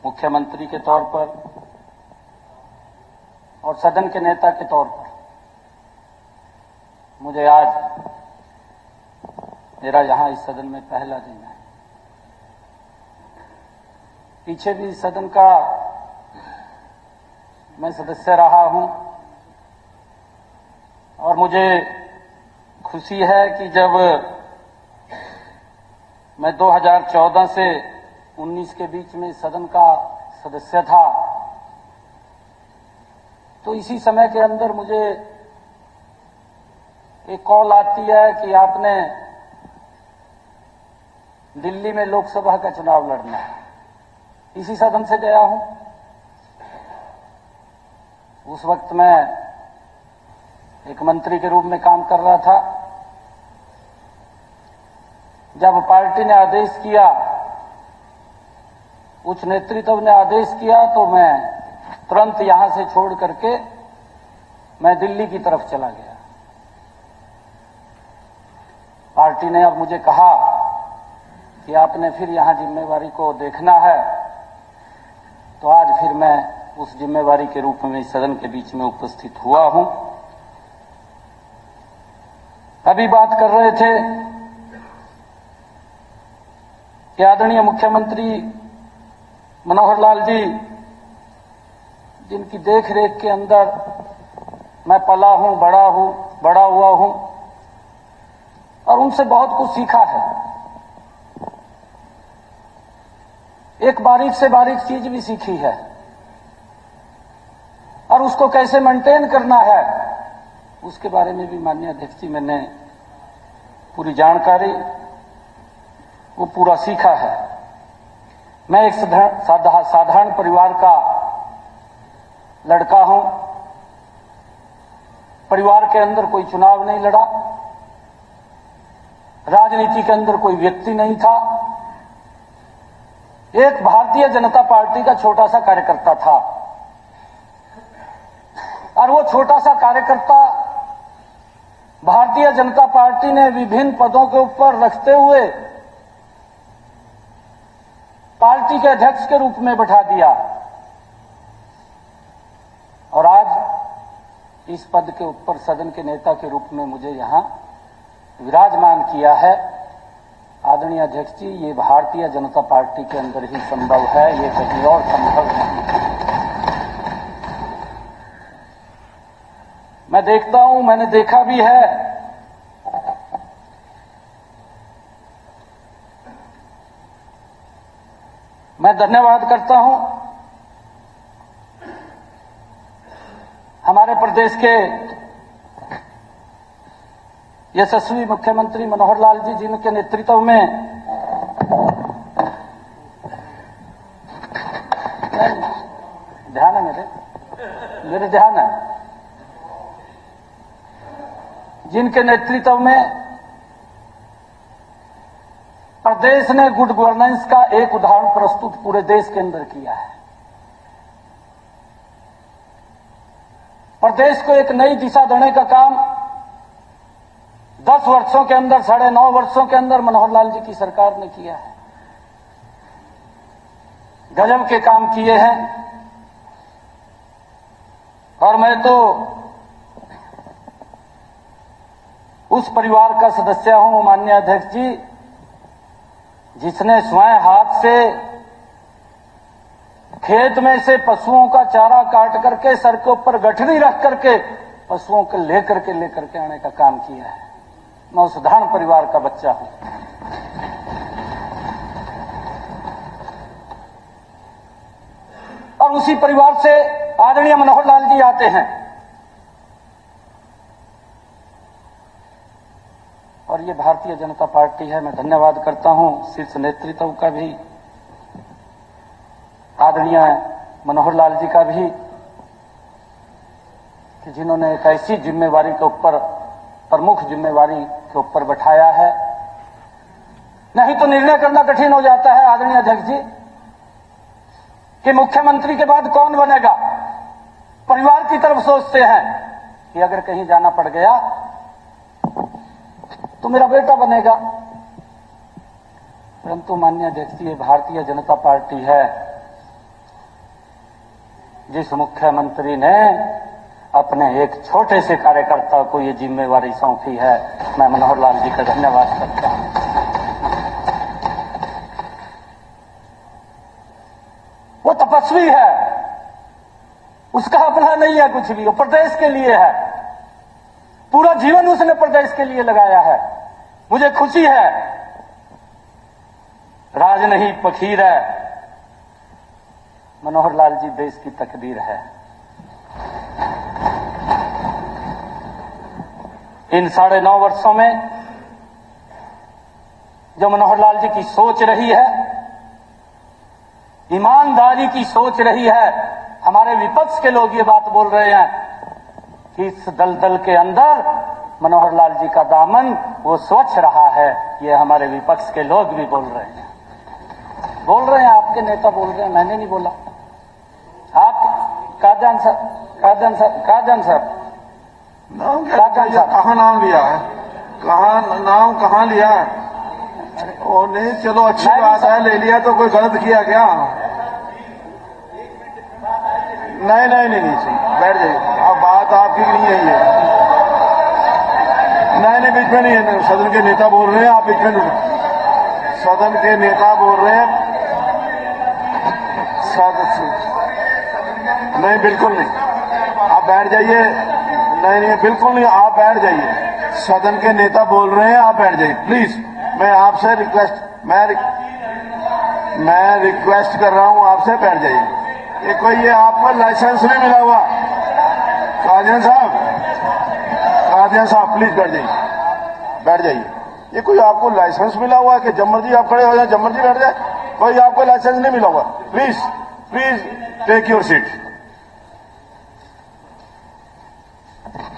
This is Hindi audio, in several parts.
मुख्यमंत्री के तौर पर और सदन के नेता के तौर पर मुझे आज मेरा यहां इस सदन में पहला दिन है। पीछे भी सदन का मैं सदस्य रहा हूं और मुझे खुशी है कि जब मैं 2014 से 19 के बीच में सदन का सदस्य था तो इसी समय के अंदर मुझे एक कॉल आती है कि आपने दिल्ली में लोकसभा का चुनाव लड़ना है। इसी सदन से गया हूं। उस वक्त मैं एक मंत्री के रूप में काम कर रहा था। जब पार्टी ने आदेश किया, उच्च नेतृत्व ने आदेश किया तो मैं तुरंत यहां से छोड़ करके मैं दिल्ली की तरफ चला गया। पार्टी ने अब मुझे कहा कि आपने फिर यहां जिम्मेवारी को देखना है, तो आज फिर मैं उस जिम्मेवारी के रूप में इस सदन के बीच में उपस्थित हुआ हूं। अभी बात कर रहे थे कि आदरणीय मुख्यमंत्री मनोहर लाल जी, जिनकी देख रेख के अंदर मैं पला हूं, बड़ा हुआ हूं और उनसे बहुत कुछ सीखा है। एक बारीक से बारीक चीज भी सीखी है और उसको कैसे मेंटेन करना है उसके बारे में भी माननीय अध्यक्ष जी मैंने पूरी जानकारी वो पूरा सीखा है। मैं एक साधारण परिवार का लड़का हूं। परिवार के अंदर कोई चुनाव नहीं लड़ा, राजनीति के अंदर कोई व्यक्ति नहीं था। एक भारतीय जनता पार्टी का छोटा सा कार्यकर्ता था और वो छोटा सा कार्यकर्ता भारतीय जनता पार्टी ने विभिन्न पदों के ऊपर रखते हुए पार्टी के अध्यक्ष के रूप में बैठा दिया और आज इस पद के ऊपर सदन के नेता के रूप में मुझे यहां विराजमान किया है। आदरणीय अध्यक्ष जी, ये भारतीय जनता पार्टी के अंदर ही संभव है, ये कहीं और संभव नहीं। मैं देखता हूं, मैंने देखा भी है मैं धन्यवाद करता हूं हमारे प्रदेश के यशस्वी मुख्यमंत्री मनोहर लाल जी, जिनके नेतृत्व में ध्यान है मेरे ध्यान है, जिनके नेतृत्व में प्रदेश ने गुड गवर्नेंस का एक उदाहरण प्रस्तुत पूरे देश के अंदर किया है। प्रदेश को एक नई दिशा देने का काम 10 वर्षों के अंदर, 9.5 वर्षों के अंदर मनोहर लाल जी की सरकार ने किया है। गजब के काम किए हैं और मैं तो उस परिवार का सदस्य हूं माननीय अध्यक्ष जी, जिसने स्वयं हाथ से खेत में से पशुओं का चारा काट करके सर के ऊपर गठरी रख करके पशुओं को लेकर के आने का काम किया है। मैं उस साधारण परिवार का बच्चा हूं और उसी परिवार से आदरणीय मनोहर लाल जी आते हैं और ये भारतीय जनता पार्टी है। मैं धन्यवाद करता हूं शीर्ष नेतृत्व का भी, आदरणीय मनोहर लाल जी का भी, कि जिन्होंने एक ऐसी जिम्मेवारी के ऊपर, प्रमुख जिम्मेवारी के ऊपर बैठाया है। नहीं तो निर्णय करना कठिन हो जाता है आदरणीय अध्यक्ष जी कि मुख्यमंत्री के बाद कौन बनेगा। परिवार की तरफ सोचते हैं कि अगर कहीं जाना पड़ गया तो मेरा बेटा बनेगा, परंतु माननीय अध्यक्ष जी, ये भारतीय जनता पार्टी है जिस मुख्यमंत्री ने अपने एक छोटे से कार्यकर्ता को ये जिम्मेवारी सौंपी है, मैं मनोहर लाल जी का धन्यवाद करता हूं। वो तपस्वी है, उसका अपना नहीं है कुछ भी, वो प्रदेश के लिए है, पूरा जीवन उसने प्रदेश के लिए लगाया है। मुझे खुशी है, राज नहीं फकीर है, मनोहर लाल जी देश की तकदीर है। इन 9.5 वर्षों में जो मनोहर लाल जी की सोच रही है, ईमानदारी की सोच रही है। हमारे विपक्ष के लोग ये बात बोल रहे हैं कि इस दलदल के अंदर मनोहर लाल जी का दामन वो स्वच्छ रहा है। ये हमारे विपक्ष के लोग भी बोल रहे हैं, आपके नेता बोल रहे हैं, मैंने नहीं बोला। आप काजन साहब कहाँ नाम लिया है, कहाँ लिया है? ओ नहीं, चलो अच्छी बात है, ले लिया तो कोई गलत किया क्या? नहीं, बैठ जाइए, अब बात आपकी नहीं है ये। नहीं, बीच में नहीं है, सदन के नेता बोल रहे हैं, आप बीच में सदन के नेता बोल रहे हैं। नहीं, बिल्कुल नहीं, आप बैठ जाइए। नहीं, बिल्कुल नहीं, आप बैठ जाइए। सदन के नेता बोल रहे हैं, आप बैठ जाइए प्लीज। मैं आपसे मैं रिक्वेस्ट कर रहा हूं आपसे, बैठ जाइए। ये कोई ये आपको लाइसेंस नहीं मिला हुआ। कादियान साहब प्लीज बैठ जाइए। ये कोई आपको लाइसेंस मिला हुआ है कि जब मर्जी आप खड़े हो जाए, जब मर्जी बैठ जाए? कोई आपको लाइसेंस नहीं मिला हुआ। Please take your seat.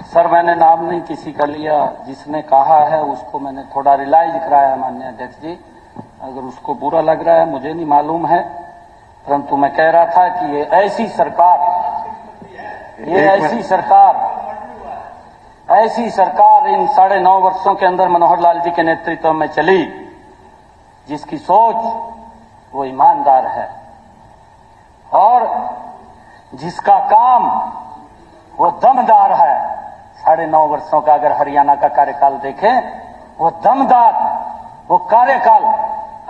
Sir, मैंने नाम नहीं किसी का लिया, जिसने कहा है उसको मैंने थोड़ा रियलाइज कराया माननीय अध्यक्ष जी। अगर उसको बुरा लग रहा है मुझे नहीं मालूम है, परंतु मैं कह रहा था कि ये ऐसी सरकार इन 9.5 वर्षों के अंदर मनोहर लाल जी के नेतृत्व में चली, जिसकी सोच वो ईमानदार है और जिसका काम वो दमदार है। 9.5 वर्षों का अगर हरियाणा का कार्यकाल देखें, वो दमदार, वो कार्यकाल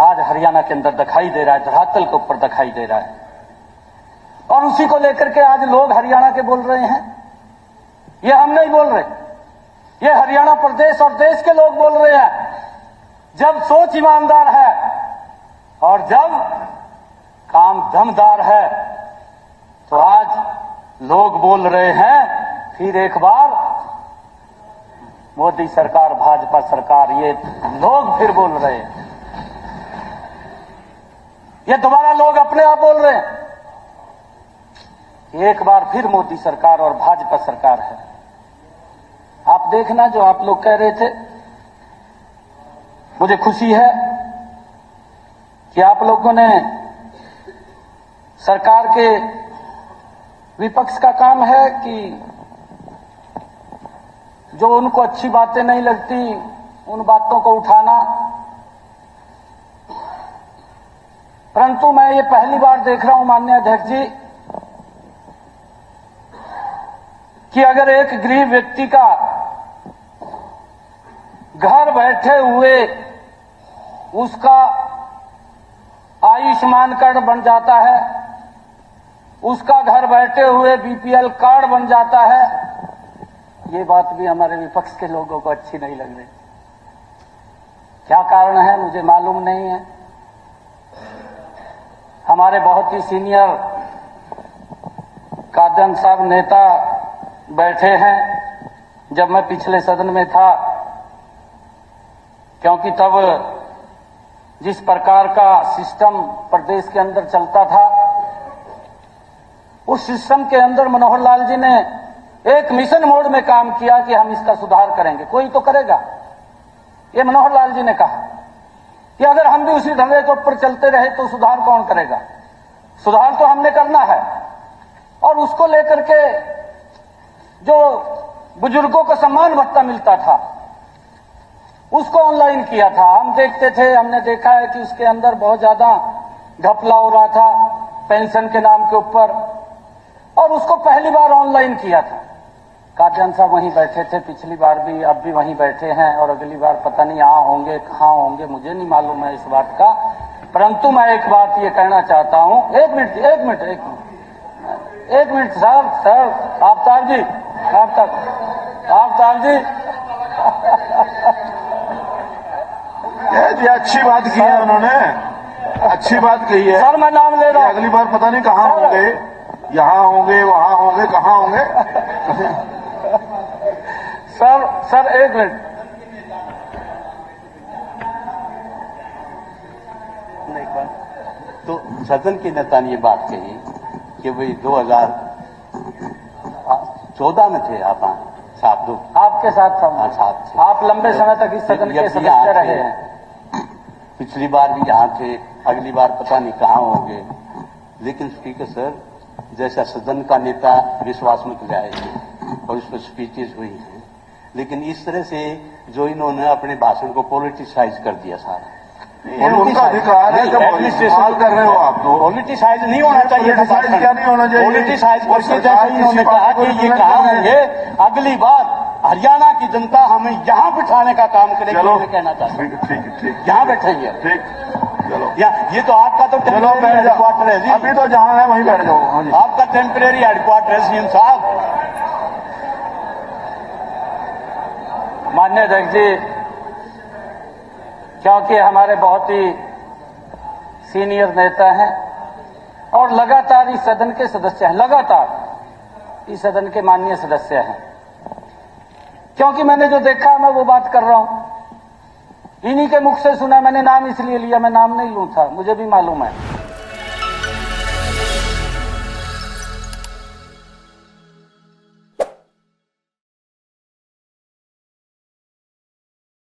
आज हरियाणा के अंदर दिखाई दे रहा है, धरातल के ऊपर दिखाई दे रहा है। और उसी को लेकर के आज लोग हरियाणा के बोल रहे हैं। ये हम नहीं बोल रहे, ये हरियाणा प्रदेश और देश के लोग बोल रहे हैं। जब सोच ईमानदार है और जब काम दमदार है, तो आज लोग बोल रहे हैं फिर एक बार मोदी सरकार, भाजपा सरकार, ये लोग फिर बोल रहे हैं। ये दोबारा लोग अपने आप बोल रहे हैं, एक बार फिर मोदी सरकार और भाजपा सरकार है। आप देखना जो आप लोग कह रहे थे, मुझे खुशी है कि आप लोगों ने, सरकार के विपक्ष का काम है कि जो उनको अच्छी बातें नहीं लगती उन बातों को उठाना, परंतु मैं ये पहली बार देख रहा हूं माननीय अध्यक्ष जी कि अगर एक गरीब व्यक्ति का घर बैठे हुए उसका आयुष्मान कार्ड बन जाता है, उसका घर बैठे हुए बीपीएल कार्ड बन जाता है, ये बात भी हमारे विपक्ष के लोगों को अच्छी नहीं लग रही। क्या कारण है मुझे मालूम नहीं है। हमारे बहुत ही सीनियर कादन साहब नेता बैठे हैं, जब मैं पिछले सदन में था, क्योंकि तब जिस प्रकार का सिस्टम प्रदेश के अंदर चलता था, उस सिस्टम के अंदर मनोहर लाल जी ने एक मिशन मोड में काम किया कि हम इसका सुधार करेंगे। कोई तो करेगा, ये मनोहर लाल जी ने कहा कि अगर हम भी उसी ढंगे के ऊपर चलते रहे तो सुधार कौन करेगा। सुधार तो हमने करना है, और उसको लेकर के जो बुजुर्गों को सम्मान भत्ता मिलता था उसको ऑनलाइन किया था। हम देखते थे, हमने देखा है कि उसके अंदर बहुत ज्यादा घपला हो रहा था पेंशन के नाम के ऊपर, और उसको पहली बार ऑनलाइन किया था। कादियान साहब वहीं बैठे थे पिछली बार भी, अब भी वहीं बैठे हैं और अगली बार पता नहीं यहाँ होंगे कहाँ होंगे, मुझे नहीं मालूम है इस बात का। परंतु मैं एक बात ये कहना चाहता हूं, एक मिनट सर आफ्ताब जी ये अच्छी बात की है उन्होंने, अच्छी बात कही है। सर मैं नाम ले रहा हूं, अगली बार पता नहीं कहाँ होंगे, यहाँ होंगे, वहाँ होंगे, कहाँ होंगे। सर एक मिनट, तो सदन के नेता ने ये बात कही कि भाई 2014 में थे आप साथ दो आपके साथ हाँ, साथ थे। आप लंबे समय तक इस सदन के सदस्य रहे हैं। पिछली बार भी यहाँ थे, अगली बार पता नहीं कहाँ होंगे। लेकिन स्पीकर सर, जैसा सदन का नेता विश्वास मत लाए और उस पर स्पीचेस हुई हैं, लेकिन इस तरह से जो इन्होंने अपने भाषण को पॉलिटिसाइज कर दिया सारा। ये उनका अधिकार है, जब एडमिनिस्ट्रेशन कर रहे हो आप तो पॉलिटिसाइज नहीं होना चाहिए। पॉलिटिसाइज क्या नहीं होना चाहिए? पॉलिटिसाइज करके जैसे इन्होंने कहा कि ये कहाँ होंगे, अगली बार हरियाणा की जनता हमें यहाँ बिठाने का काम करेगी। चलो, मैं कहना चाहता हूँ ठीक यहाँ बैठेंगे। ठीक, चलो ये तो आपका तो चलो बैठ जाओ, हेडक्वार्टर है जी। अभी तो जहाँ है वहीं बैठ जाओ। हाँ जी, आपका टेम्परेरी हेडक्वार्टर है सीएम साहब। माननीय अध्यक्ष जी, क्योंकि हमारे बहुत ही सीनियर नेता हैं और लगातार इस सदन के सदस्य हैं, लगातार इस सदन के माननीय सदस्य हैं, क्योंकि मैंने जो देखा मैं वो बात कर रहा हूं, इन्हीं के मुख से सुना। मैंने नाम इसलिए लिया, मैं नाम नहीं लूं था, मुझे भी मालूम है।